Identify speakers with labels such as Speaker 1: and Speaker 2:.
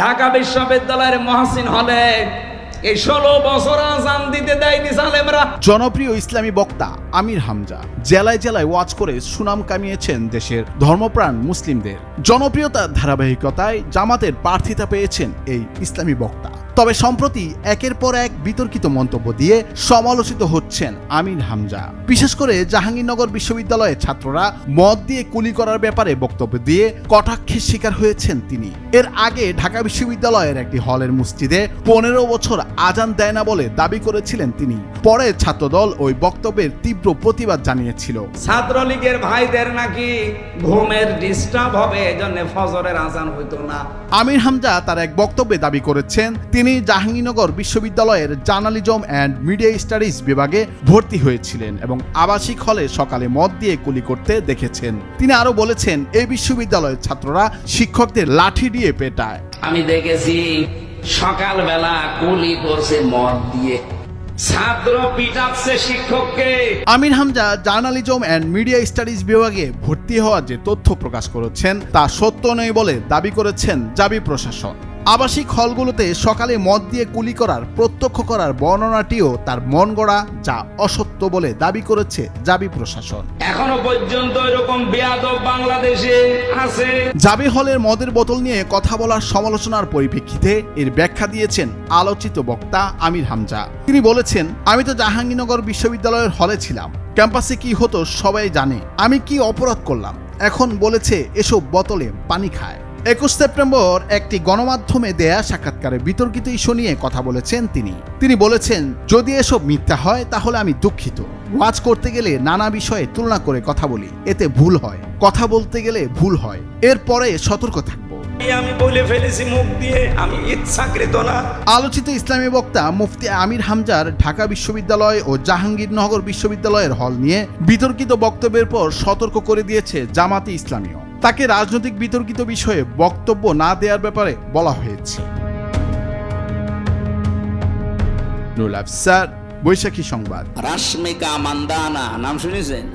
Speaker 1: ঢাকা বিশ্ববিদ্যালয়ের মহসিন হলে এই 16 বছর আজান দিতে দেয়নি সালেমরা।
Speaker 2: জনপ্রিয় ইসলামী বক্তা আমির হামজা জেলায় জেলায় ওয়াজ করে সুনাম কামিয়েছেন দেশের ধর্মপ্রাণ মুসলিমদের। জনপ্রিয়তার ধারাবাহিকতায় জামাতের প্রার্থিতা পেয়েছেন এই ইসলামী বক্তা। তবে সম্প্রতি একের পর এক বিতর্কিত মন্তব্য দিয়ে সমালোচিত হচ্ছেন আমির হামজা। বিশেষ করে জাহাঙ্গীরনগর বিশ্ববিদ্যালয়ের ছাত্ররা মদ দিয়ে কুলি করার ব্যাপারে বক্তব্য দিয়ে কটাক্ষের শিকার হয়েছেন তিনি। এর আগে ঢাকা বিশ্ববিদ্যালয়ের একটি হলের মসজিদে 15 বছর আজান দেয় না বলে দাবি করেছিলেন তিনি। পরে ছাত্রদল ওই বক্তব্যের তীব্র প্রতিবাদ জানিয়েছিল।
Speaker 1: ছাত্রলীগের ভাইদের নাকি ঘুমের ডিস্টার্ব হবে, এজন্য ফজরের আজান হইতো না।
Speaker 2: আমির হামজা তার এক বক্তব্যে দাবি করেছেন তিনি জাহাঙ্গীরনগর বিশ্ববিদ্যালয়ের জার্নালিজম অ্যান্ড মিডিয়া স্টাডিজ বিভাগে ভর্তি হয়েছিলেন এবং আবাসিক হলে সকালে মদ দিয়ে কুলি করতে দেখেছেন। তিনি আরো বলেছেন এই বিশ্ববিদ্যালয়ের ছাত্ররা শিক্ষকদের লাঠি দিয়ে পেটায়।
Speaker 1: আমি দেখেছি সকালবেলা কুলি করছে মদ দিয়ে, ছাত্র পিটাচ্ছে শিক্ষককে।
Speaker 2: Amir Hamza journalism and media studies বিভাগে ভর্তি হওয়ার যে তথ্য প্রকাশ করেছেন তা সত্য নয় বলে দাবি করেছেন জাবি প্রশাসন। আবাসিক হলগুলোতে সকালে মদ দিয়ে কুলি করার প্রত্যক্ষ করার বর্ণনাটিও তার মন গড়া, যা অসত্য বলে দাবি করেছে জাবি প্রশাসন।
Speaker 1: এখনো পর্যন্ত এরকম বেয়াদব বাংলাদেশে আছে।
Speaker 2: জাবি হলের মদের বোতল নিয়ে কথা বলার সমালোচনার পরিপ্রেক্ষিতে এর ব্যাখ্যা দিয়েছেন আলোচিত বক্তা আমির হামজা। তিনি বলেছেন, আমি তো জাহাঙ্গীরনগর বিশ্ববিদ্যালয়ের হলে ছিলাম, ক্যাম্পাসে কি হতো সবাই জানে, আমি কি অপরাধ করলাম, এখন বলেছে এসব বোতলে পানি খায়। 21 সেপ্টেম্বর একটি গণমাধ্যমে দেয়া সাক্ষাৎকারে বিতর্কিত ইস্যু নিয়ে কথা বলেছেন তিনি বলেছেন, যদি এসব মিথ্যা হয় তাহলে আমি দুঃখিত। ওয়াজ করতে গেলে নানা বিষয়ে তুলনা করে কথা বলি, এতে ভুল হয়, কথা বলতে গেলে ভুল হয়, এরপরে সতর্ক থাকবো।
Speaker 1: আমি বলে ফেলেছি মুখ দিয়ে, আমি ইচ্ছাকৃত না।
Speaker 2: আলোচিত ইসলামী বক্তা মুফতি আমির হামজার ঢাকা বিশ্ববিদ্যালয় ও জাহাঙ্গীরনগর বিশ্ববিদ্যালয়ের হল নিয়ে বিতর্কিত বক্তব্যের পর সতর্ক করে দিয়েছে জামাতে ইসলামীও। তাকে রাজনৈতিক বিতর্কিত বিষয়ে বক্তব্য না দেওয়ার ব্যাপারে বলা হয়েছে। নুরুল আফসার, বৈশাখী সংবাদ।
Speaker 3: রাশমিকা মান্দানা নাম শুনেছেন?